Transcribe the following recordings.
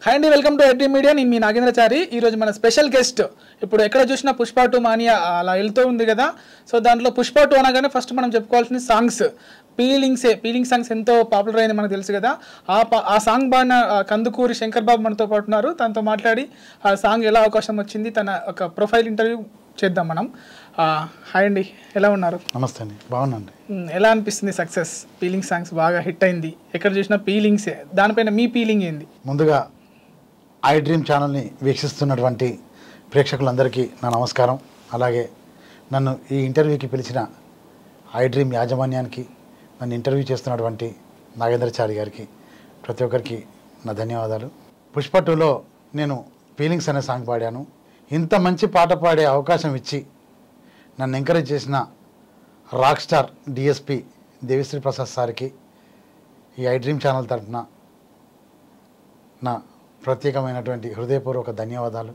Hi అండి, welcome to ఎడ్రీ media. నేను మీ నాగేంద్రచారి. ఈరోజు మన స్పెషల్ గెస్ట్. ఇప్పుడు ఎక్కడ చూసినా పుష్ప 2 మానియా అలా వెళ్తూ ఉంది కదా. సో దాంట్లో పుష్ప 2 అనగానే ఫస్ట్ మనం చెప్పుకోవాల్సిన సాంగ్స్ పీలింగ్ సాంగ్స్ ఎంతో పాపులర్ అయింది మనకు తెలుసు కదా. ఆ సాంగ్ బాగా కందుకూరి శంకర్ బాబు మనతో పాటు ఉన్నారు. తనతో మాట్లాడి ఆ సాంగ్ ఎలా అవకాశం వచ్చింది, తన ఒక ప్రొఫైల్ ఇంటర్వ్యూ చేద్దాం మనం. హాయ్ అండి, ఎలా ఉన్నారు? నమస్తే అండి, బాగున్నాండి. ఎలా అనిపిస్తుంది సక్సెస్? పీలింగ్ సాంగ్స్ బాగా హిట్ అయింది, ఎక్కడ చూసినా పీలింగ్సే. దానిపైన మీ ఫీలింగ్ ఏంది? ముందుగా ఐ డ్రీమ్ ఛానల్ని వీక్షిస్తున్నటువంటి ప్రేక్షకులందరికీ నా నమస్కారం. అలాగే నన్ను ఈ ఇంటర్వ్యూకి పిలిచిన ఐ డ్రీమ్ యాజమాన్యానికి, నన్ను ఇంటర్వ్యూ చేస్తున్నటువంటి నాగేంద్రచారి గారికి, ప్రతి ఒక్కరికి నా ధన్యవాదాలు. పుష్ప 2లో నేను ఫీలింగ్స్ అనే సాంగ్ పాడాను. ఇంత మంచి పాట పాడే అవకాశం ఇచ్చి నన్ను ఎంకరేజ్ చేసిన rock star DSP Devi Sri Prasad సార్కి ఈ ఐ డ్రీమ్ ఛానల్ తరఫున నా ప్రత్యేకమైనటువంటి హృదయపూర్వక ధన్యవాదాలు.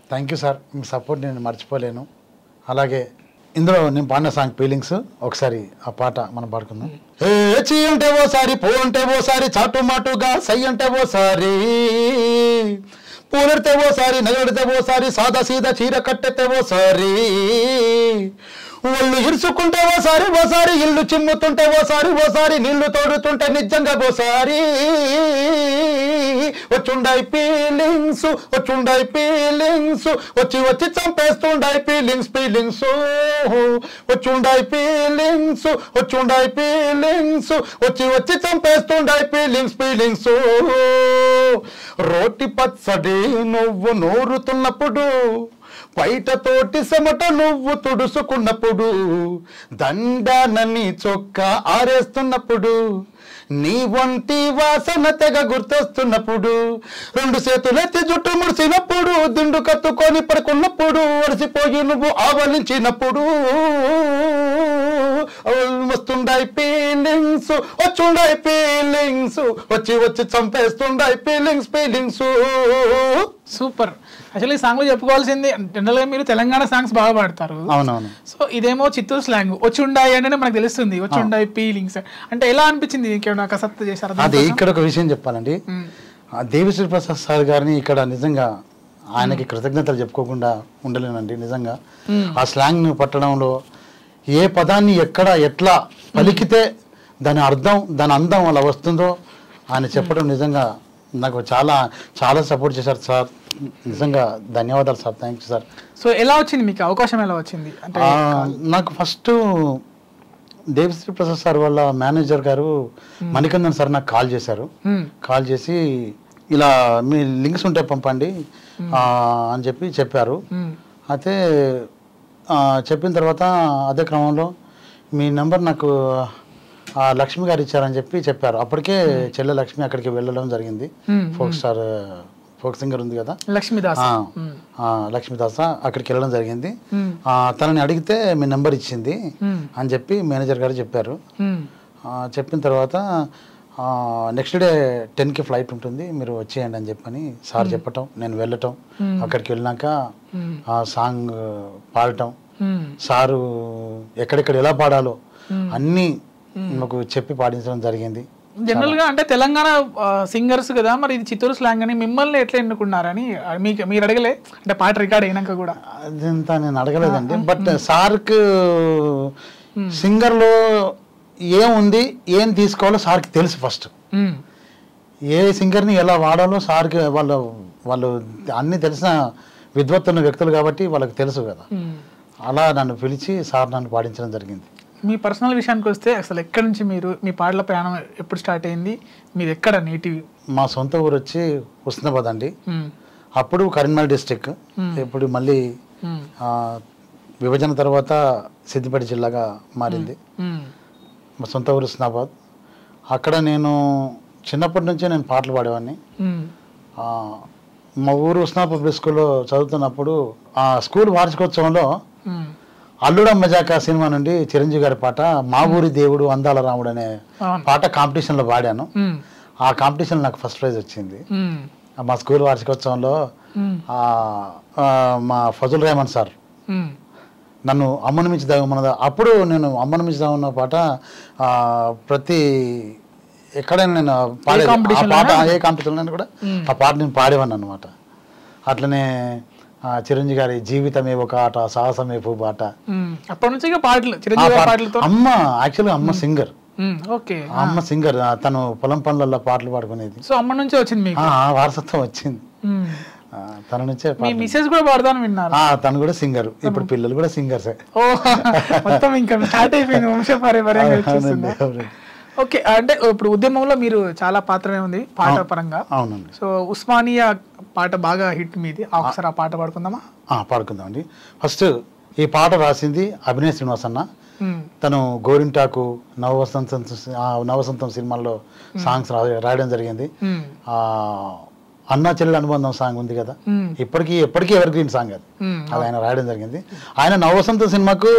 Thank you sir, me support నేను మర్చిపోలేను. అలాగే ఇందులో నేను పాడిన సాంగ్ ఫీలింగ్స్, ఒకసారి ఆ పాట మనం పాడుకుందాం. చీ అంటే ఓసారి, పో అంటే ఓసారి, చాటు మాటుగా సై అంటే ఓసారి, పూలెడితే ఓసారి, నగడితే ఓసారి, సాదా సీదా చీర కట్టెతే ఓసారి, ఒళ్ళు ఇరుచుకుంటే ఓసారి, ఓసారి ఇల్లు చిమ్ముతుంటే ఓసారి, ఓసారి నీళ్లు తోడుతుంటే నిజంగా ఓసారి, వచ్చుండాయి ఫీలింగ్స్, వచ్చుండాయి ఫీలింగ్స్, వచ్చి వచ్చి చంపేస్తుండాయి ఫీలింగ్స్, వచ్చుండాయి ఫీలింగ్స్, వచ్చుండాయి ఫీలింగ్స్, వచ్చి వచ్చి చంపేస్తుండాయి ఫీలింగ్స్. రోటి పచ్చడి నువ్వు నూరుతున్నప్పుడు, బయట తోటి చెమట నువ్వు తుడుసుకున్నప్పుడు, దండానని చొక్కా ఆరేస్తున్నప్పుడు, నీ వంటి వాసన తెగ గుర్తొస్తున్నప్పుడు, రెండు చేతులెత్తి జుట్టు ముడిసినప్పుడు, దిండు కత్తుకొని పడుకున్నప్పుడు, వడిసిపోయి నువ్వు ఆవలించినప్పుడు, వస్తుండాయి ఫీలింగ్స్, వచ్చుండాయి ఫీలింగ్స్, వచ్చి వచ్చి చంపేస్తుండాయి ఫీలింగ్స్. సూపర్. యాక్చువల్లీ ఈ సాంగ్ లో చెప్పుకోవాల్సింది, జనరల్గా మీరు తెలంగాణ సాంగ్స్ బాగా పాడతారు. అవునవును. సో ఇదేమో చిత్తూరు స్లాంగ్. వచ్చుండాయి అంటే మనకు తెలుస్తుంది, వచ్చుండాయి ఫీలింగ్స్ అంటే ఎలా అనిపించింది? ఇంకేమైనా కసరత్తు చేశారు? అదే ఇక్కడ ఒక విషయం చెప్పాలండి. దేవిశ్రీ ప్రసాద్ సార్ గారిని ఇక్కడ నిజంగా ఆయనకి కృతజ్ఞతలు చెప్పుకోకుండా ఉండలేనండి. నిజంగా ఆ స్లాంగ్ పట్టడంలో ఏ పదాన్ని ఎక్కడ ఎట్లా పలికితే దాని అర్థం, దాని అందం అలా వస్తుందో ఆయన చెప్పడం నిజంగా నాకు చాలా చాలా సపోర్ట్ చేశారు సార్. నిజంగా ధన్యవాదాలు sir, thank you sir. So ఎలా వచ్చింది మీకు అవకాశం? ఎలా వచ్చింది అంటే నాకు ఫస్ట్ దేవిశ్రీ ప్రసాద్ సార్ వాళ్ళ మేనేజర్ గారు మణికందన్ సార్ నాకు కాల్ చేశారు. కాల్ చేసి ఇలా మీ లింక్స్ ఉంటే పంపండి అని చెప్పారు. అయితే చెప్పిన తర్వాత అదే క్రమంలో మీ నెంబర్ నాకు లక్ష్మి గారు ఇచ్చారని చెప్పారు. అప్పటికే చెల్లె లక్ష్మి అక్కడికి వెళ్ళడం జరిగింది. ఫోక్ సింగర్ ఉంది కదా లక్ష్మీదాస, అక్కడికి వెళ్ళడం జరిగింది. తనని అడిగితే మీ నెంబర్ ఇచ్చింది అని చెప్పి మేనేజర్ గారు చెప్పారు. చెప్పిన తర్వాత నెక్స్ట్ డే 10కి ఫ్లైట్ ఉంటుంది, మీరు వచ్చేయండి అని చెప్పని సార్ చెప్పటం, నేను వెళ్ళటం, అక్కడికి వెళ్ళినాక ఆ సాంగ్ పాడటం, సారు ఎక్కడెక్కడ ఎలా పాడాలో అన్నీ నాకు చెప్పి పాడించడం జరిగింది. జనరల్ గా అంటే తెలంగాణ సింగర్స్ కదా, మరి ఇది చిత్తూరు స్లాంగ్ అని మిమ్మల్ని ఎట్లా ఎన్నుకున్నారని మీరు అడగలే? అంటే పాట రికార్డ్ అయినాక కూడా అదంతా నేను అడగలేదండి. బట్ సార్కి సింగర్లో ఏముంది, ఏం తీసుకోవాలో సార్కి తెలుసు. ఫస్ట్ ఏ సింగర్ని ఎలా వాడాలో సార్కి వాళ్ళు అన్నీ తెలిసిన విద్వత్తున్న వ్యక్తులు కాబట్టి వాళ్ళకి తెలుసు కదా. అలా నన్ను పిలిచి సార్ నన్ను పాడించడం జరిగింది. మీ పర్సనల్ విషయానికి వస్తే అసలు ఎక్కడి నుంచి మీరు మీ పాటల ప్రయాణం ఎప్పుడు స్టార్ట్ అయింది? మీరు ఎక్కడ నేటివ్? మా సొంత ఊరు వచ్చి హుస్నాబాద్ అండి. అప్పుడు కరీంనగర్ డిస్టిక్, ఇప్పుడు మళ్ళీ విభజన తర్వాత సిద్దిపేట జిల్లాగా మారింది. మా సొంత ఊరు హుస్నాబాద్. అక్కడ నేను చిన్నప్పటి నుంచే నేను పాటలు పాడేవాడిని. మా ఊరు హుస్నాబాద్ పబ్లిక్ స్కూల్లో చదువుతున్నప్పుడు ఆ స్కూల్ వార్షికోత్సవంలో అల్లుడా మజాకా సినిమా నుండి చిరంజీవి గారి పాట మా ఊరి దేవుడు అందాల రాముడు అనే పాట కాంపిటీషన్లో పాడాను. ఆ కాంపిటీషన్ నాకు ఫస్ట్ ప్రైజ్ వచ్చింది. మా స్కూల్ వార్షికోత్సవంలో మా ఫజుల్ రెహమాన్ సార్ నన్ను అమ్మను మించి దాగమన్నదా, అప్పుడు నేను అమ్మను మించి దాగమన్న పాట ప్రతి ఎక్కడైనా నేను పాడేది ఆ పాట ఏ కాంపిటీషన్లో కూడా ఆ పాట నేను పాడేవాడిని అనమాట. అట్లనే చిరంజీవి గారి జీవితమే ఒక ఆట సాహసమే పూబాట. అప్పటి నుంచి పాటలు చిరంజీవి పాటలతో. అమ్మ యాక్చువల్గా అమ్మ సింగర్. ఓకే, అమ్మ సింగర్, తను పొలం పనులలో పాటలు పాడుకునేది. సో అమ్మ నుంచే వచ్చింది మీకు వారసత్వం వచ్చింది తన నుంచే. మిసెస్ కూడా పాడతాను విన్నారు. తను కూడా సింగర్, ఇప్పుడు పిల్లలు కూడా సింగర్సే. మొత్తం ఇంకా స్టార్ట్ అయిపోయింది వంశపారంపర్యంగా. ఓకే, అంటే ఇప్పుడు ఉద్యమంలో మీరు చాలా పాత్రనే ఉంది పాట పరంగా. అవునండి. సో ఉస్మానియా పాట బాగా హిట్ మీది, ఒకసారి ఆ పాట పాడుకుందామా? పాడుకుందామండి. ఫస్ట్ ఈ పాట రాసింది అభినయ్ శ్రీనివాస్ అన్న. తను గోరింటాకు నవవసంతం సినిమాల్లో సాంగ్స్ రాయడం జరిగింది. అన్నా చెల్లెల అనుబంధం సాంగ్ ఉంది కదా, ఎప్పటికీ ఎవర్ గ్రీన్ సాంగ్ అది ఆయన రాయడం జరిగింది. ఆయన నవవసంతం సినిమాకు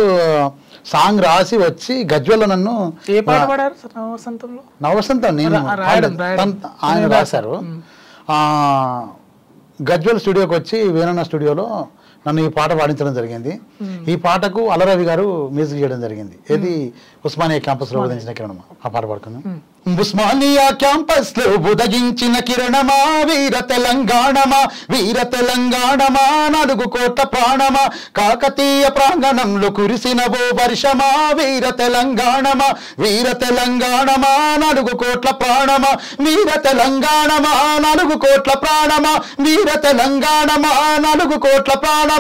సాంగ్ రాసి వచ్చి గజ్వెల్లో నన్ను నవవసంతం నేను ఆయన రాశారు. గజ్వెల్ స్టూడియోకి వచ్చి వేణన్న స్టూడియోలో నన్ను ఈ పాట పాడించడం జరిగింది. ఈ పాటకు అలరవి గారు మ్యూజిక్ చేయడం జరిగింది. ఏది ఉస్మానియా క్యాంపస్ లో ఉదయించిన కిరణమా, ఆ పాట పాడుకుందాం. ఉస్మానియా క్యాంపస్ లో ఉదయించిన కిరణమా, వీర తెలంగాణమా వీర తెలంగాణమా, 4 కోట్ల ప్రాణమా, కాకతీయ ప్రాంగణంలో కురిసిన ఓ వర్షమా, వీర తెలంగాణమా వీర తెలంగాణమా, 4 కోట్ల ప్రాణమా, వీర తెలంగాణమా 4 కోట్ల ప్రాణమా, వీర తెలంగాణమా 4 కోట్ల ప్రాణమా.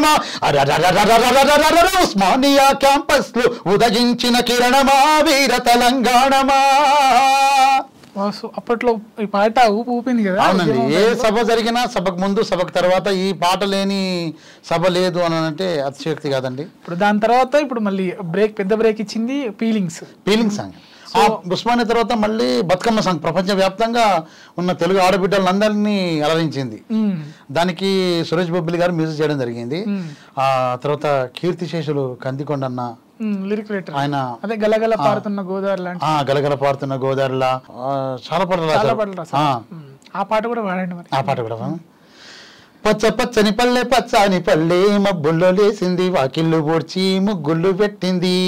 ఉస్మానియా క్యాంపస్ లో ఉదయించిన కిరణమా, వీర తెలంగాణమా. అప్పట్లో ఈ పాట ఊపింది కదా. అవునండి, ఏ సభ జరిగినా సభకు ముందు సభకు తర్వాత ఈ పాట లేని సభ లేదు అని అంటే అతిశయోక్తి కాదండి. ఇప్పుడు దాని తర్వాత ఇప్పుడు మళ్ళీ పెద్ద బ్రేక్ ఇచ్చింది ఫీలింగ్స్ సాంగ్. ఉస్మానియా తర్వాత మళ్ళీ బతుకమ్మ సాంగ్ ప్రపంచ వ్యాప్తంగా ఉన్న తెలుగు ఆడబిడ్డలందరినీ అలరించింది. దానికి సురేష్ బొబ్బిలి గారు మ్యూజిక్ చేయడం జరిగింది. ఆ తర్వాత కీర్తిశేషులు కందికొండన్న లిరిక్ రైటర్, ఆయన అదే గలగల పారుతున్న గోదావరి, గలగల పారుతున్న గోదావరిలా చాలా పాటలు రాశారు. ఆ పాట కూడా వాడండి మరి. ఆ పాట కూడా పచ్చ పచ్చని పల్లె పచ్చని పల్లె, మబ్బుల్లో లేసింది వాకిళ్ళు ఊడ్చి ముగ్గుళ్ళు పెట్టింది,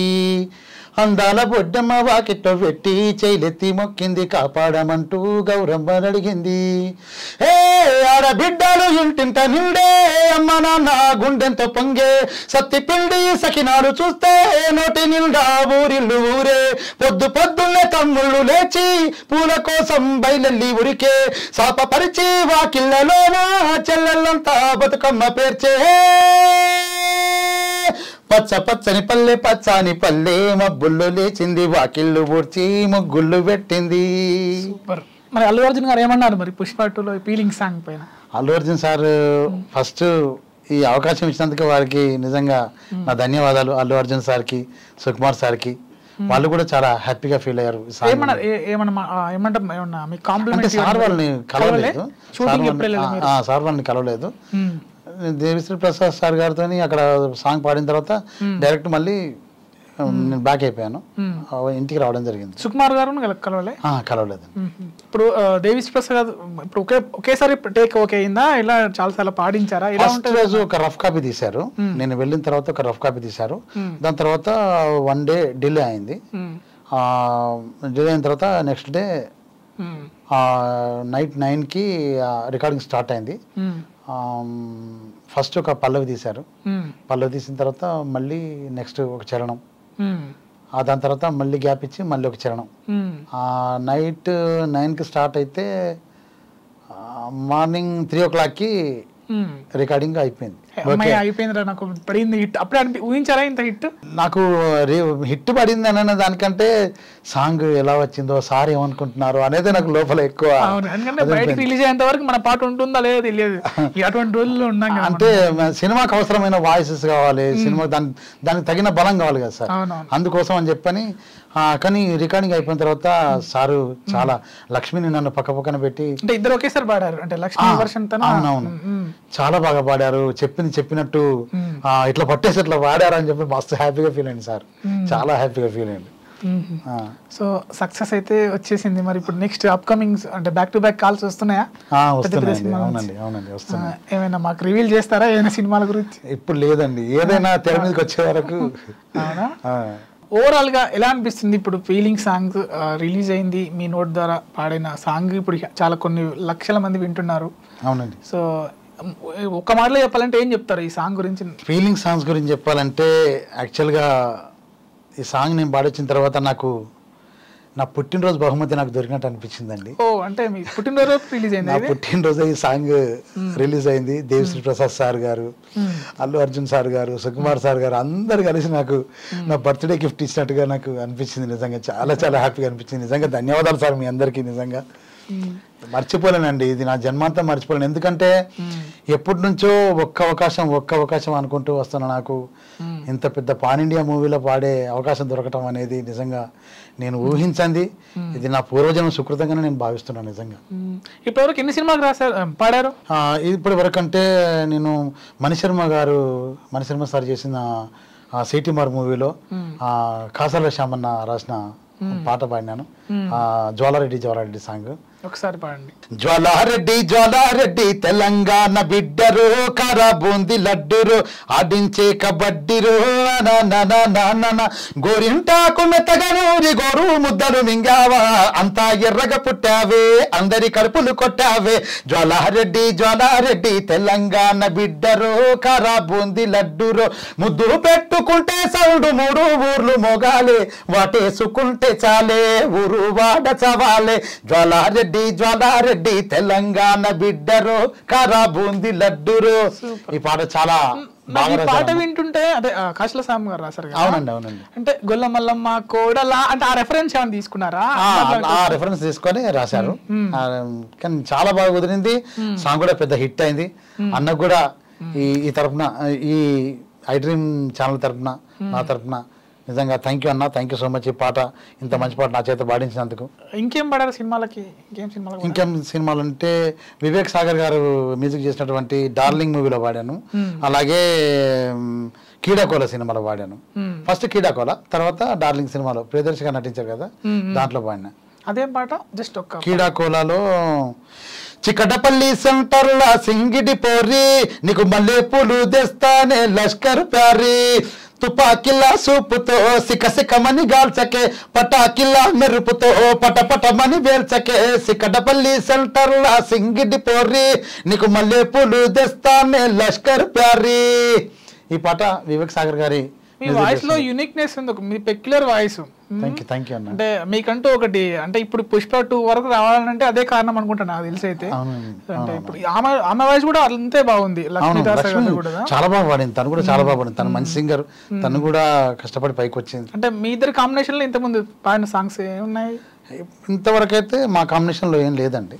అందాల బొడ్డమ్మ వాకిట్లో పెట్టి చేయలెత్తి మొక్కింది, కాపాడమంటూ గౌరమ్మ అడిగింది. ఏ ఆడబిడ్డలు ఇంటింట నిండే, అమ్మ నాన్న గుండెంతో పొంగే, సత్తి పిండి సకినాలు చూస్తే నోటి నిండా ఊరిల్లు ఊరే, పొద్దున్నే తమ్ముళ్ళు లేచి పూల కోసం బయలెల్లి ఉరికే, సాప పరిచి వాకిళ్ళలోన చెల్లెళ్ళంతా బతుకమ్మ పేర్చే. పచ్చ పచ్చని పల్లె పచ్చని పల్లె, మబ్బుల్లో లేచింది వాకిళ్ళు ఊడ్చి ముగ్గుళ్ళు పెట్టింది. సూపర్. మరి అల్లు అర్జున్ గారు ఏమన్నారు మరి పుష్ప 2లో ఫీలింగ్ సాంగ్ పైన? అల్లు అర్జున్ సార్ ఫస్ట్ ఈ అవకాశం ఇచ్చినందుకు వారికి నిజంగా నా ధన్యవాదాలు. అల్లు అర్జున్ సార్కి, సుకుమార్ సార్కి, వాళ్ళు కూడా చాలా హ్యాపీగా ఫీల్ అయ్యారు. సార్ వాళ్ళని కలవలేదు, సార్ వాళ్ళని కలవలేదు. దేవిశ్రీ ప్రసాద్ సార్ గారితో అక్కడ సాంగ్ పాడిన తర్వాత డైరెక్ట్ మళ్ళీ నేను బ్యాక్ అయిపోయాను, ఇంటికి రావడం జరిగింది. సుకుమార్ గారు కలవలేదు. ఇప్పుడు దేవిశ్రీ ప్రసాద్ ఇప్పుడు ఒకేసారి టేక్ ఓకే అయిందా, ఇలా చాలా పాడించారా? ఫస్ట్ రోజు ఒక రఫ్ కాపీ తీశారు, నేను వెళ్ళిన తర్వాత ఒక రఫ్ కాపీ తీశారు. దాని తర్వాత 1 డే డిలే అయింది. డిలే అయిన తర్వాత నెక్స్ట్ డే నైట్ 9కి రికార్డింగ్ స్టార్ట్ అయింది. ఫస్ట్ ఒక పల్లవి తీశారు, పల్లవి తీసిన తర్వాత మళ్ళీ నెక్స్ట్ ఒక చరణం, దాని తర్వాత మళ్ళీ గ్యాప్ ఇచ్చి మళ్ళీ ఒక చరణం. నైట్ 9కి స్టార్ట్ అయితే మార్నింగ్ 3 o'clockకి రికార్డింగ్ అయిపోయింది. అయిపోయిందిరా, నాకు పడింది హిట్. అప్పుడే ఊహించారా ఇంత హిట్? నాకు హిట్ పడింది అన్న దానికంటే సాంగ్ ఎలా వచ్చిందో, సార్ ఏమనుకుంటున్నారు అనేది నాకు లోపల ఎక్కువ. బయటకు రిలీజ్ అయ్యేంత వరకు మన పాట ఉంటుందా లేదో తెలియదు, అటువంటి రోజుల్లో ఉన్నాం. అంటే సినిమాకి అవసరమైన వాయిసెస్ కావాలి, సినిమా దానికి తగిన బలం కావాలి కదా సార్, అందుకోసం అని చెప్పని. కానీ రికార్డింగ్ అయిపోయిన తర్వాత సారు చాలా లక్ష్మిని నన్ను పక్కన పెట్టి, అంటే ఇద్దరు ఒకేసారి పాడారు, అంటే లక్ష్మి వర్షన్. అవునవును, చాలా బాగా పాడారు, చెప్పినట్టు ఇట్లా పట్టేసి ఇట్లా పాడారు అని చెప్పి మస్తు హ్యాపీగా ఫీల్ అయింది సార్, చాలా హ్యాపీగా ఫీల్ అయింది. సో సక్సెస్ అయితే వచ్చేసింది. మరి ఇప్పుడు నెక్స్ట్ అప్కమింగ్ అంటే బ్యాక్ టు బ్యాక్ కాల్స్ వస్తున్నాయా? అవునండి, వస్తున్నాయి. ఏమైనా మాకు రివీల్ చేస్తారా ఏమైనా సినిమాల గురించి? ఇప్పుడు లేదండి, ఏదైనా తెర మీదకి వచ్చే వరకు. ఓవరాల్ గా ఎలా అనిపిస్తుంది ఇప్పుడు ఫీలింగ్ సాంగ్ రిలీజ్ అయింది మీ నోట్ ద్వారా పాడిన సాంగ్ ఇప్పుడు చాలా కొన్ని లక్షల మంది వింటున్నారు. అవునండి. సో ఒక మాటలో చెప్పాలంటే ఏం చెప్తారు ఈ సాంగ్ గురించి? ఫీలింగ్ సాంగ్స్ గురించి చెప్పాలంటే యాక్చువల్గా ఈ సాంగ్ నేను పాడొచ్చిన తర్వాత నాకు నా పుట్టినరోజు బహుమతి నాకు దొరికినట్టు అనిపించిందండి. ఓ అంటే మీ పుట్టినరోజు రిలీజ్ అయింది? నా పుట్టినరోజు ఈ సాంగ్ రిలీజ్ అయింది. దేవిశ్రీ ప్రసాద్ సార్ గారు, అల్లు అర్జున్ సార్ గారు, సుకుమార్ సార్ గారు అందరు కలిసి నాకు నా బర్త్డే గిఫ్ట్ ఇచ్చినట్టుగా నాకు అనిపించింది. నిజంగా చాలా చాలా హ్యాపీగా అనిపించింది. నిజంగా ధన్యవాదాలు సార్ మీ అందరికీ. నిజంగా మర్చిపోలేనండి, ఇది నా జన్మాంతం మర్చిపోలేను. ఎందుకంటే ఎప్పటి నుంచో ఒక్క అవకాశం అనుకుంటూ వస్తున్నా. నాకు ఇంత పెద్ద పాన్ ఇండియా మూవీలో పాడే అవకాశం దొరకటం అనేది నిజంగా నేను ఊహించండి. ఇది నా పూర్వజన్మ సుకృతంగానే నేను భావిస్తున్నాను నిజంగా. ఇప్పటివరకు ఎన్ని సినిమాలు పాడారు? ఇప్పటి వరకు అంటే నేను మణిశర్మ సార్ చేసిన సిటీమార్ మూవీలో కాసాల శ్యామన్న రాసిన పాట పాడినాను. జ్వాలారెడ్డి సాంగ్ ఒకసారి పాడండి. జ్వాలారెడ్డి తెలంగాణ బిడ్డరు, కారా బూంది లడ్డురు, ఆడించే కబడ్డీరు, గోరింటాకు మెత్తగనూరి గోరు ముద్దలు మింగావా, అంతా ఎర్రగా పుట్టావే, అందరి కడుపులు కొట్టావే. జ్వాలారెడ్డి తెలంగాణ బిడ్డరు, కారా బూంది లడ్డురు, ముద్దు పెట్టుకుంటే సౌండు 3 ఊర్లు మోగాలే, వాటేసుకుంటే చాలే ఊరు వాడ చవాలే. జ్వాలారెడ్డి తెలంగాణ బిడ్డరు, కారా బూంది లడ్డురు. ఈ పాట చాలా పాట వింటుంటే అదే కాశల సామ్ గారు రాశారు. అవునండి. అంటే గొల్ల మల్లమ్మ కోడలా అంటే ఆ రెఫరెన్స్ ఏమైనా తీసుకున్నారా? ఆ రెఫరెన్స్ తీసుకొని రాశారు. కానీ చాలా బాగా కుదిరింది. సాంగ్ కూడా పెద్ద హిట్ అయింది. అన్నకు కూడా ఈ తరఫున, ఈ ఐ డ్రీమ్ ఛానల్ తరఫున, నా తరఫున నిజంగా థ్యాంక్ యూ అన్న, థ్యాంక్ యూ సో మచ్. ఈ పాట ఇంత మంచి పాట నా చేత పాడించినందుకు. ఇంకేం పాడారు సినిమాలకి? ఇంకేం సినిమాలు అంటే వివేక్ సాగర్ గారు మ్యూజిక్ చేసినటువంటి డార్లింగ్ మూవీలో పాడాను. అలాగే కీడాకోల సినిమాలో పాడాను. ఫస్ట్ కీడాకోల, తర్వాత డార్లింగ్ సినిమాలో ప్రియదర్శిగా నటించారు కదా, దాంట్లో పాడినా. అదేం పాట? జస్ట్ ఒక్క కీడాకోలలో చికటపల్లి సెంటర్లా సింగిడి పోరి, నీకు మల్లె పూలు తెస్తానే లష్కర్ ప్యారీ, తుపాకిల్లా సూపుతో సికమని గాల్చకే, పటాకిల్లా మెరుపుతో పటమని వేల్చకే, సికటపల్లి సెంటర్లా సింగిడి పోరి, నీకు మల్లె పూలు తెస్తానే లష్కర్ ప్యారీ. ఈ పాట వివేక్ సాగర్ గారి. మీ వాయిస్ లో యూనిక్నెస్ ఉంది, మీ పెక్యులర్ వాయిస్. థ్యాంక్ యూ అన్న. అంటే మీకంటూ ఒకటి అంటే ఇప్పుడు పుష్ప 2 వరకు రావాలంటే అదే కారణం అనుకుంటా నాకు తెలిసి. అయితే అంటే ఇప్పుడు ఆమె వాయిస్ కూడా అంతే బాగుంది. చాలా బాగా పాడింది, తను కూడా చాలా బాగా పాడింది. తను మంచి సింగర్, తను కూడా కష్టపడి పైకి వచ్చింది. అంటే మీ ఇద్దరు కాంబినేషన్ లో ఇంతకుముందు పాడిన సాంగ్స్ ఏమున్నాయి? ఇంతవరకు అయితే మా కాంబినేషన్ లో ఏం లేదండి,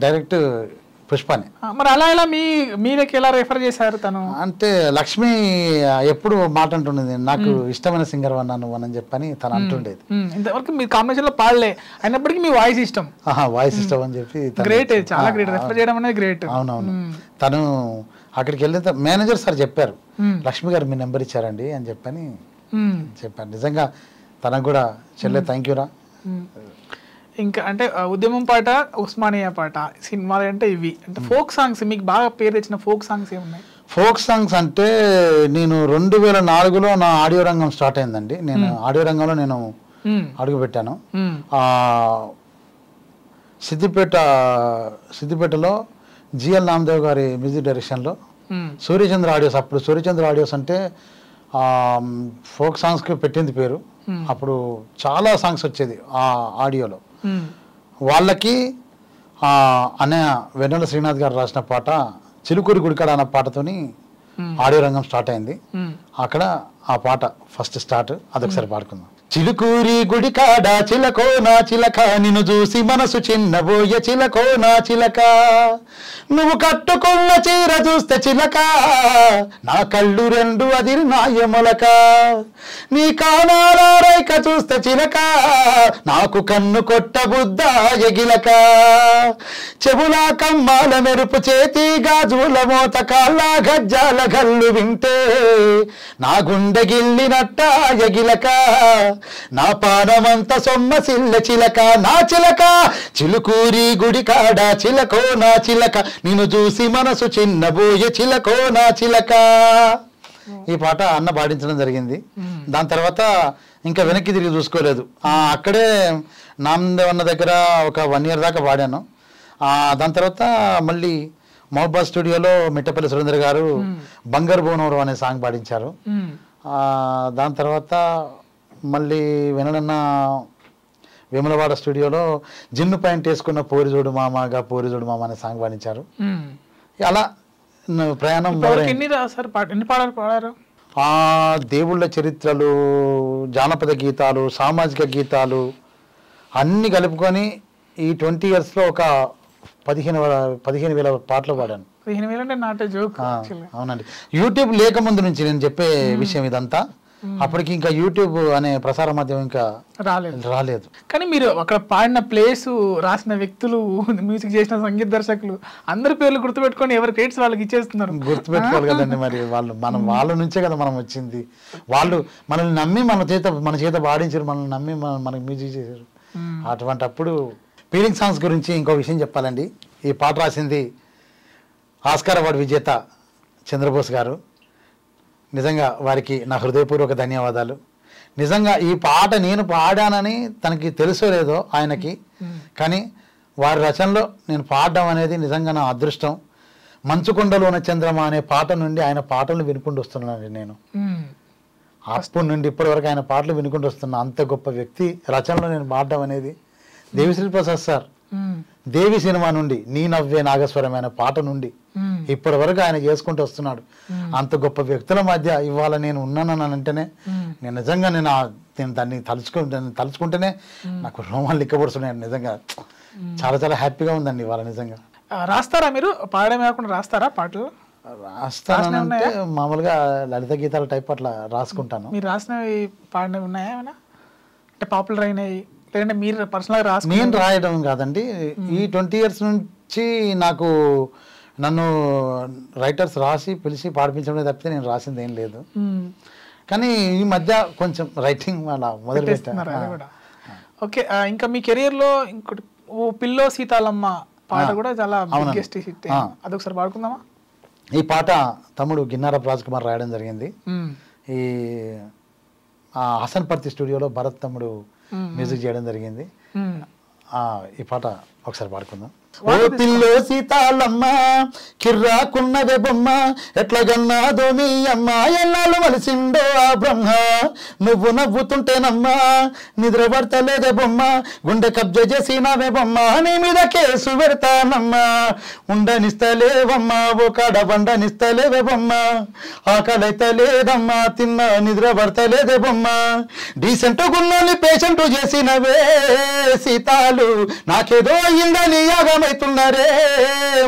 డైరెక్ట్ పుష్పనే. మరి అలా ఎలా మీదకి ఎలా రెఫర్ చేశారు? తను అంటే లక్ష్మి ఎప్పుడు మాట అంటుండేది, నాకు ఇష్టమైన సింగర్ అన్నాను అని చెప్పని తను అంటుండేది. ఇంతవరకు మీ కాంబినేషన్ లో పాడలే, అయినప్పటికీ మీ వాయిస్ ఇష్టం. వాయిస్ ఇష్టం అని చెప్పి గ్రేట్, చాలా గ్రేట్. రెఫర్ చేయడం అనేది గ్రేట్. అవునవును. తను అక్కడికి వెళ్ళిన మేనేజర్ సార్ చెప్పారు, లక్ష్మి గారు మీ నెంబర్ ఇచ్చారండి అని చెప్పని చెప్పారు. నిజంగా తనకు కూడా చెల్లె థ్యాంక్ యూరా. ఇంకా అంటే ఉద్యమం పాట, ఉస్మానియా పాట సినిమాలు అంటే ఇవి. అంటే ఫోక్ సాంగ్స్ మీకు బాగా పేరు తెచ్చిన ఫోక్ సాంగ్స్ ఏమున్నాయి? ఫోక్ సాంగ్స్ అంటే నేను 2004లో నా ఆడియో రంగం స్టార్ట్ అయిందండి. నేను ఆడియో రంగంలో నేను అడుగు పెట్టాను. సిద్దిపేటలో జిఎల్ నామదేవ్ గారి మ్యూజిక్ డైరెక్షన్లో సూర్యచంద్ర ఆడియోస్. అప్పుడు సూర్యచంద్ర ఆడియోస్ అంటే ఫోక్ సాంగ్స్కి పెట్టింది పేరు. అప్పుడు చాలా సాంగ్స్ వచ్చేది ఆ ఆడియోలో. వాళ్ళకి అన్నయ్య వెన్నెల శ్రీనాథ్ గారు రాసిన పాట చిలుకూరి గుడికాడ అన్న పాటతోని ఆడియో రంగం స్టార్ట్ అయింది. అక్కడ ఆ పాట ఫస్ట్ స్టార్ట్, అదొకసారి పాడుకుందాం. చిలుకూరి గుడికాడ చిలకోనా చిలక, నిన్ను చూసి మనసు చిన్నబోయే చిలకోనా చిలక, నువ్వు కట్టుకున్న చీర చూస్తే చిలక, నా కళ్ళు 2 అదిరి నాయమొలక, నీ కానాల రేఖ చూస్తే చిలక, నాకు కన్ను కొట్ట బుద్ధ ఎగిలక, చెవుల కమ్మాల మెరుపు చేతి గాజుల మోత కాళ్ళ గజ్జాల గల్లు వింటే నా గుండె గిల్లినట్ట ఎగిలక, నా పానమంత సొమ్మసిల్ల చిలక, నా చిలక చిలుకూరి గుడికాడ చిలకో నా చిలక, నిన్ను చూసి మనసు చిన్నబోయే చిలకో నా చిలక. ఈ పాట అన్న పాడించడం జరిగింది. దాని తర్వాత ఇంకా వెనక్కి తిరిగి చూసుకోలేదు. అక్కడే నామదేవన్న దగ్గర ఒక 1 year దాకా పాడాను. దాని తర్వాత మళ్ళీ మహబాద్ స్టూడియోలో మిట్టపల్లి సురేంద్ర గారు బంగారు బోనవరం అనే సాంగ్ పాడించారు. దాని తర్వాత మళ్ళీ వినడన్న వేములవాడ స్టూడియోలో జిన్ను ప్యాంట్ వేసుకున్న పోరిజోడు మామగా పోరిజోడు మామ అనే సాంగ్ పాడించారు. అలా ప్రయాణం. ఎన్ని పాటలు పాడారు? దేవుళ్ళ చరిత్రలు, జానపద గీతాలు, సామాజిక గీతాలు అన్ని కలుపుకొని ఈ 20 yearsలో ఒక 15,000 పాటలు పాడాను. 15,000 అంటే నాట్ ఏ జోక్. అవునండి. యూట్యూబ్ లేకముందు నుంచి నేను చెప్పే విషయం ఇదంతా. అప్పటికి ఇంకా యూట్యూబ్ అనే ప్రసార మాధ్యమం ఇంకా రాలేదు. కానీ మీరు అక్కడ పాడిన ప్లేస్, రాసిన వ్యక్తులు, మ్యూజిక్ చేసిన సంగీత దర్శకులు అందరి పేర్లు గుర్తుపెట్టుకొని ఎవరి క్రెడిట్స్ వాళ్ళకి ఇచ్చేస్తున్నారు. గుర్తుపెట్టుకోవాలి కదండి మరి. వాళ్ళ నుంచే కదా మనం వచ్చింది. వాళ్ళు మనల్ని నమ్మి మన చేత పాడించారు, మనల్ని నమ్మి మనకి మ్యూజిక్ చేశారు. అటువంటి అప్పుడు ఫీలింగ్ సాంగ్స్ గురించి ఇంకో విషయం చెప్పాలండి. ఈ పాట రాసింది ఆస్కార్ అవార్డు విజేత చంద్రబోస్ గారు. నిజంగా వారికి నా హృదయపూర్వక ధన్యవాదాలు. నిజంగా ఈ పాట నేను పాడానని తనకి తెలుసో లేదో ఆయనకి, కానీ వారి రచనలో నేను పాడడం అనేది నిజంగా నా అదృష్టం. మంచుకొండలోన చంద్రమ అనే పాట నుండి ఆయన పాటలు వినుకుంటూ వస్తున్నానండి నేను. అప్పటి నుండి ఇప్పటి వరకు ఆయన పాటలు వినుకుంటూ వస్తున్నా. అంత గొప్ప వ్యక్తి రచనలో నేను పాడడం అనేది. దేవిశ్రీ ప్రసాద్ సార్ దేవి సినిమా నుండి నీ నవ్వే నాగస్వరమైన పాట నుండి ఇప్పటి వరకు ఆయన చేసుకుంటూ వస్తున్నాడు. అంత గొప్ప వ్యక్తుల మధ్య ఇవాళ నేను ఉన్నానని అంటేనే నేను నిజంగా నేను దాన్ని తలుచుకుంటేనే నాకు రోమాలు లిక్కబడుతున్నాయి. నిజంగా చాలా చాలా హ్యాపీగా ఉందండి ఇవాళ. నిజంగా రాస్తారా మీరు? పాడమే కాకుండా రాస్తారా పాటలు? రాస్తానంటే మామూలుగా లలిత గీతాల టైప్ అట్లా రాసుకుంటాను. మీరు రాసినవి పాడినవి ఉన్నాయా ఏమైనా? అంటే పాపులర్ అయినాయి లేదంటే మీరు పర్సనల్గా రాసి? నేను రాయడం కాదండి. ఈ 20 years నుంచి నన్ను రైటర్స్ రాసి పిలిచి పాడిపించడం తప్పితే నేను రాసింది ఏం లేదు. కానీ ఈ మధ్య కొంచెం రైటింగ్ అలా మొదలు పెట్టాను. ఓకే. ఇంకా మీ కెరీర్లో ఇంకోటి ఓ పిల్లో సీతాలమ్మ పాట కూడా చాలా బిగ్గెస్ట్ హిట్. అదొకసారి పాడుకుందామా? ఈ పాట తమ్ముడు గిన్నారపు రాజ్ కుమార్ రాయడం జరిగింది. ఈ హసన్పర్తి స్టూడియోలో భరత్ తమ్ముడు మ్యూజిక్ చేయడం జరిగింది. ఈ పాట ఒకసారి పాడుకుందాం. ఓ పిల్లో సీతాలమ్మ కిర్రాకున్నదే బొమ్మ ఎట్లాగన్నాదో మీ అమ్మ ఎన్నాళ్ళు మలిసిండో ఆ బ్రహ్మ నువ్వు నవ్వుతుంటేనమ్మా నిద్ర పడతలేదే బొమ్మ గుండె కబ్జ చేసినవే బొమ్మ నీ మీద కేసు పెడతానమ్మా ఉండనిస్తలేవమ్మా ఓ కాడ బండనిస్తలేవే బొమ్మ ఆకలైతే లేదమ్మా తిన్నా నిద్ర పడతలేదే బొమ్మ డీసెంట్ గున్నోని పేషెంట్ చేసినవే సీతాలు నాకేదో అయ్యిందని యాగమైతున్నారే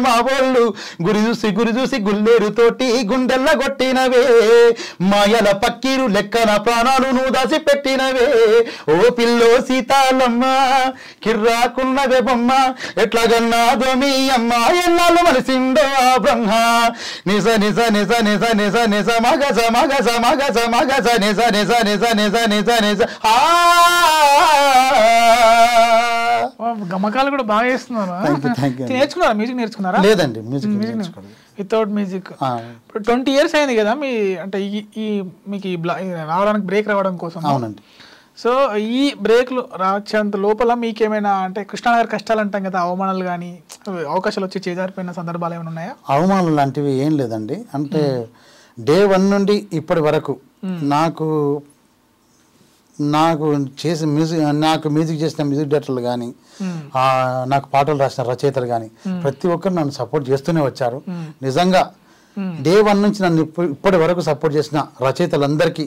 మా వాళ్ళు గురి చూసి గుల్లేరుతోటి గుండెల్ల కొట్టినవే మాయల పక్కీరు లెక్కన ప్రాణాలు నువ్వు దాసి పెట్టినవే ఓ పిల్లో సీతాలమ్మ కిర్రాకున్నవే బొమ్మ ఎట్లాగన్నాదో మీ అమ్మ ఎన్నాళ్ళు మలిసిండో ఆ బ్రహ్మ నిజ నిజ నిజ నిజ నిజ నిజ మగజ మగజ మగజ మగజ నిజ నిజ నిజ నిజ నిజ నిజ గమకాలు కూడా బాగా చేస్తున్నారు. నేర్చుకున్నారా? మ్యూజిక్ నేర్చుకున్నారా? లేదండి, వితౌట్ మ్యూజిక్. ఇప్పుడు 20 years అయింది కదా మీ అంటే మీకు రావడానికి బ్రేక్ రావడం కోసం. అవునండి. సో ఈ బ్రేక్లు రాచేంత లోపల మీకేమైనా అంటే కృష్ణానగర్ కష్టాలు అంటాం కదా, అవమానాలు కానీ అవకాశాలు వచ్చి చేజారిపోయిన సందర్భాలు ఏమైనా ఉన్నాయా? అవమానాలు లాంటివి ఏం లేదండి. అంటే day 1 నుండి ఇప్పటి వరకు నాకు మ్యూజిక్ చేసిన మ్యూజిక్ డైరెక్టర్లు కానీ నాకు పాటలు రాసిన రచయితలు కానీ ప్రతి ఒక్కరు నన్ను సపోర్ట్ చేస్తూనే వచ్చారు. నిజంగా day 1 నుంచి నన్ను ఇప్పటి వరకు సపోర్ట్ చేసిన రచయితలందరికీ,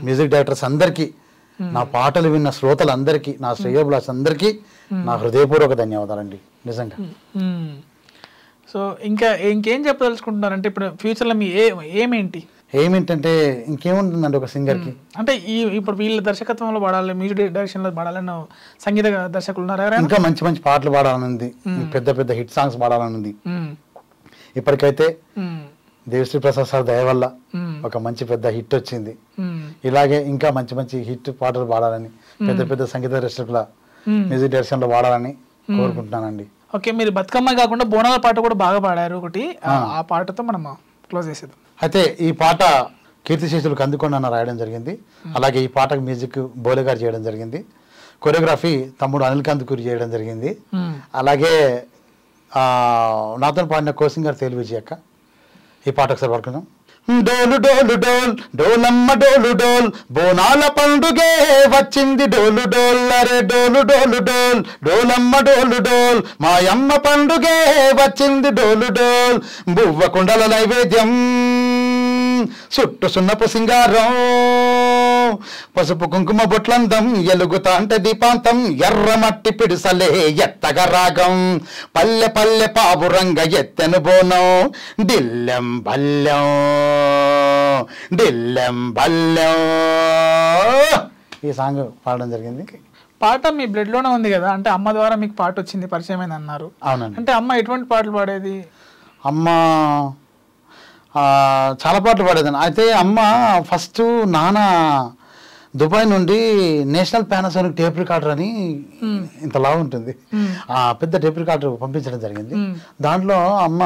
మ్యూజిక్ డైరెక్టర్స్ అందరికీ, నా పాటలు విన్న శ్రోతలందరికీ, నా శ్రేయోభిలాష్ అందరికీ నా హృదయపూర్వక ధన్యవాదాలండి నిజంగా. సో ఇంకేం చెప్పదలుచుకుంటున్నారంటే ఇప్పుడు ఫ్యూచర్లో మీ ఏమేంటంటే ఇంకేముంటుందండి ఒక సింగర్కి అంటే ఇప్పుడు వీళ్ళ దర్శకత్వంలో పాడాలి, మ్యూజిక్ డైరెక్షన్లో పాడాలని సంగీత దర్శకులు ఉన్నారు, ఇంకా మంచి మంచి పాటలు పాడాలనుంది, పెద్ద పెద్ద హిట్ సాంగ్స్ పాడాలనుంది. ఇప్పటికైతే దేవిశ్రీ ప్రసాద్ సార్ దయ వల్ల ఒక మంచి పెద్ద హిట్ వచ్చింది. ఇలాగే ఇంకా మంచి మంచి హిట్ పాటలు పాడాలని, పెద్ద పెద్ద సంగీత దర్శకుల మ్యూజిక్ డైరెక్షన్ లో పాడాలని కోరుకుంటున్నానండి. ఓకే, మీరు బతుకమ్మ కాకుండా బోనాల పాట కూడా బాగా పాడారు ఒకటి, ఆ పాటతో మనం క్లోజ్ చేసేద్దాం. అయితే ఈ పాట కీర్తిశేషులు కందుకొండ అన్న రాయడం జరిగింది. అలాగే ఈ పాటకు మ్యూజిక్ బోలే గారు చేయడం జరిగింది. కొరియోగ్రఫీ తమ్ముడు అనిల్ కందుకూరి చేయడం జరిగింది. అలాగే నాతో పాడిన కోసింగర్ తేలు విజయ్ అక్క. ఈ పాట ఒకసారి పడుకుందాం. డోలు డోలు డోల్ డోలమ్మ డోలు డోల్ బోనాల పండుగే వచ్చింది డోలు డోల్ అరే డోలు డోలు డోల్ డోలమ్మ డోలు డోల్ మాయమ్మ పండుగే వచ్చింది డోలు డోల్ బువ్వ కుండల నైవేద్యం చుట్టు సున్నపు సింగారం పసుపు కుంకుమ బొట్లందం ఎలుగుతా అంటే దీపాంతం ఎర్రమట్టి పిడుసలే ఎత్తగ రాగం పల్లె పల్లె పావురంగ ఎత్తెను బోనం దిల్లెం బల్లెం దిల్లెం బల్లెం. ఈ సాంగ్ పాడడం జరిగింది. పాట మీ బ్లడ్ లోనే ఉంది కదా, అంటే అమ్మ ద్వారా మీకు పాట వచ్చింది, పరిచయం అయింది అన్నారు. అవునండి. అంటే అమ్మ ఎటువంటి పాటలు పాడేది? అమ్మ చాలా పాటలు పాడేదాన్ని. అయితే అమ్మ ఫస్ట్ నాన్న దుబాయ్ నుండి నేషనల్ పానాసోనిక్ టేప్ రికార్డర్ అని ఇంతలా ఉంటుంది, పెద్ద టేప్ రికార్డర్ పంపించడం జరిగింది. దాంట్లో అమ్మ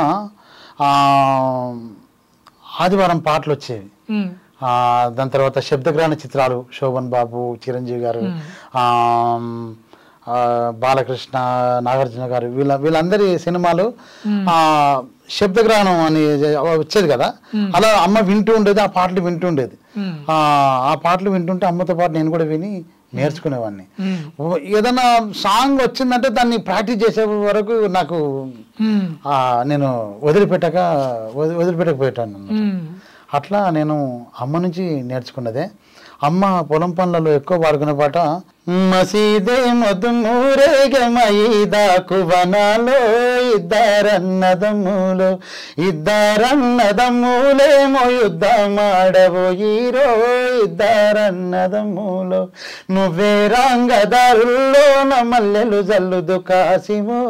ఆదివారం పాటలు వచ్చేవి. దాని తర్వాత శబ్దగ్రహణ చిత్రాలు శోభన్ బాబు, చిరంజీవి గారు, బాలకృష్ణ, నాగార్జున గారు వీళ్ళందరి సినిమాలు శబ్దగ్రహణం అని వచ్చేది కదా, అలా అమ్మ వింటూ ఉండేది, ఆ పాటలు వింటూ ఉండేది. ఆ పాటలు వింటుంటే అమ్మతో పాటు నేను కూడా విని నేర్చుకునేవాడిని. ఏదైనా సాంగ్ వచ్చిందంటే దాన్ని ప్రాక్టీస్ చేసే వరకు నాకు నేను వదిలిపెట్టకపోయేటాను. అట్లా నేను అమ్మ నుంచి నేర్చుకున్నదే. అమ్మ పొలం పనులలో ఎక్కువ పాడుకునే పాట మసీదే మధుమూరేగమయిదాకు వనాలో ఇద్దరన్నదమ్ములేమో యుద్ధమాడబోయిరో ఇద్దరన్నదమ్ములో నువ్వే రంగదారుల్లో మల్లెలు జల్లుదు కాసిమో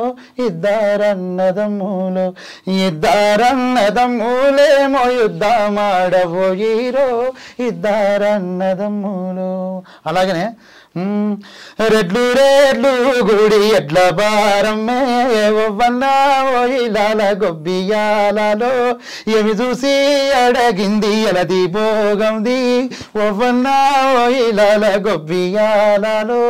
ఇద్దరన్నదమ్ములేమో యుద్ధమాడబోయిరో ఇద్దరన్నదమ్ములో. అలాగనే రెడ్లు రెడ్లు గుడి ఎడ్ల బారమ్మే ఒవ్వన్నా ఓయిలాల గొబ్బియాలలో ఏమి చూసి అడగింది ఎలది భోగంది ఒవ్వన్నా ఓయిలాల గొబ్బియాలలో.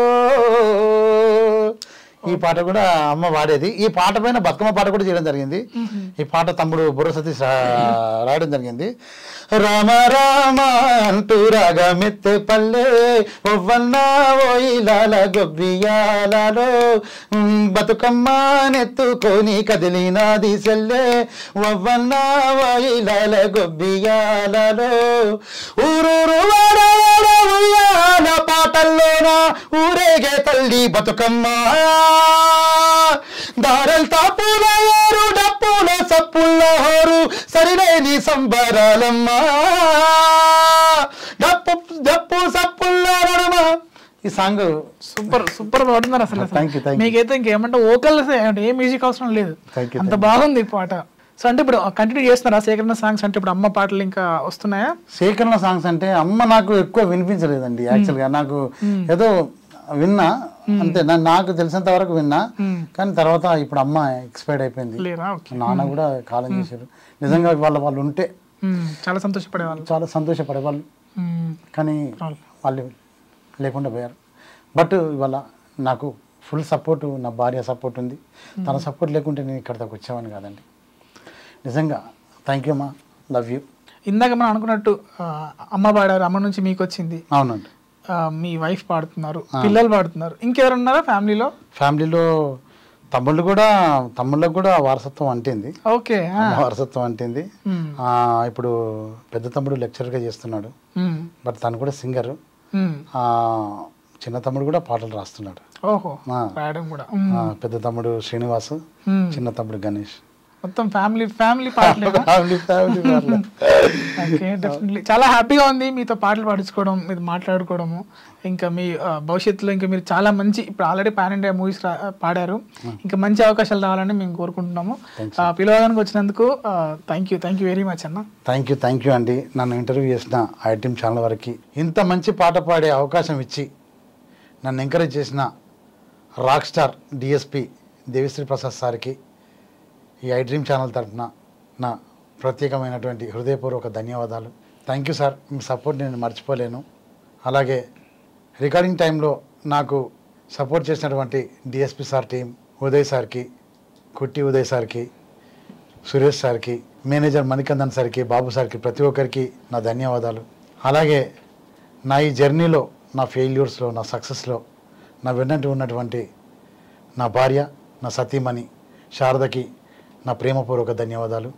ఈ పాట కూడా అమ్మ పాడేది. ఈ పాట పైన బతుకమ్మ పాట కూడా చేయడం జరిగింది. ఈ పాట తమ్ముడు బుర్ర సతీష్ రాయడం జరిగింది. రామ రామ అంటూ రాగమెత్తే పల్లె ఒవ్వన్నా ఓయిలాల గొబ్బియాలలో బతుకమ్మ నెత్తుకొని కదిలినాది సెల్లె ఒవ్వన్నా ఓయిలాల గొబ్బియాలలో. ఊరూరు వాడ ఉయ్యాల పాటల్లోన ఊరేగే తల్లి బతుకమ్మ దారల్ తాపుల ఏరు డప్పుల సప్పుల హోరు సరిలేని సంబరాలమ్మా డప్పు సప్పుల నడుమ. ఈ సాంగ్ సూపర్ సూపర్ పాడుతున్నారు అసలు. మీకైతే ఇంకేమంటే ఓకల్స్ ఏ మ్యూజిక్ అవసరం లేదు, అంత బాగుంది ఈ పాట. సో అంటే ఇప్పుడు కంటిన్యూ చేస్తున్నారా సేకరణ సాంగ్స్? అంటే ఇప్పుడు అమ్మ పాటలు ఇంకా వస్తున్నాయా? సేకరణ సాంగ్స్ అంటే అమ్మ నాకు ఎక్కువ వినిపించలేదండి. యాక్చువల్గా నాకు ఏదో విన్నా అంతే, నాకు తెలిసినంత వరకు విన్నా. కానీ తర్వాత ఇప్పుడు అమ్మ ఎక్స్పైర్డ్ అయిపోయింది, నాన్న కూడా కాలం చేశారు. నిజంగా వాళ్ళు ఉంటే చాలా సంతోషపడేవాళ్ళు, కానీ వాళ్ళు లేకుండా పోయారు. బట్ ఇవాళ నాకు ఫుల్ సపోర్ట్, నా భార్య సపోర్ట్ ఉంది. తన సపోర్ట్ లేకుంటే నేను ఇక్కడ దాకా వచ్చేవాడిని కాదండి. నిజంగా థ్యాంక్ యూ అమ్మా, లవ్ యూ. ఇందాక మనం అనుకున్నట్టు అమ్మ పాడారు, అమ్మ నుంచి మీకు వచ్చింది. అవునండి. మీ వైఫ్ పాడుతున్నారు, పిల్లలు పాడుతున్నారు, ఇంకెవరున్నారా ఫ్యామిలీలో? ఫ్యామిలీలో తమ్ముళ్ళకు కూడా వారసత్వం అంటింది. ఓకే, వారసత్వం అంటింది. ఇప్పుడు పెద్ద తమ్ముడు లెక్చరర్గా చేస్తున్నాడు, బట్ తను కూడా సింగర్. చిన్న తమ్ముడు కూడా పాటలు రాస్తున్నాడు. ఓహో, రాయడం కూడా. పెద్ద తమ్ముడు శ్రీనివాస్, చిన్న తమ్ముడు గణేష్. మొత్తం ఫ్యామిలీ పాటలు. చాలా హ్యాపీగా ఉంది మీతో పాటలు పాడించుకోవడం, మీరు మాట్లాడుకోవడము. ఇంకా మీ భవిష్యత్తులో ఇంకా మీరు చాలా మంచి, ఇప్పుడు ఆల్రెడీ పాన్ ఇండియా మూవీస్ పాడారు, ఇంకా మంచి అవకాశాలు రావాలని మేము కోరుకుంటున్నాము. పిలవడానికి వచ్చినందుకు థ్యాంక్ యూ వెరీ మచ్ అన్న. థ్యాంక్ యూ అండి. నన్ను ఇంటర్వ్యూ చేసిన ఐడ్రీమ్ ఛానల్ వరకు ఇంత మంచి పాట పాడే అవకాశం ఇచ్చి నన్ను ఎంకరేజ్ చేసిన rock star DSP Devi Sri Prasad సార్కి ఈ ఐడ్రీమ్ ఛానల్ తరఫున నా ప్రత్యేకమైనటువంటి హృదయపూర్వక ధన్యవాదాలు. Thank you sir, me support నేను మర్చిపోలేను. అలాగే రికార్డింగ్ టైంలో నాకు సపోర్ట్ చేసినటువంటి డిఎస్పి సార్ టీం, ఉదయ్ సార్కి, కుట్టి ఉదయ్ సార్కి, సురేష్ సార్కి, మేనేజర్ మణికందన్ సార్కి, బాబు సార్కి, ప్రతి ఒక్కరికి నా ధన్యవాదాలు. అలాగే నా ఈ జర్నీలో, నా ఫెయిల్యూర్స్లో, నా సక్సెస్లో నా వెన్నంటి ఉన్నటువంటి నా భార్య, నా సతీమణి శారదకి నా ప్రేమపూర్వక ధన్యవాదాలు.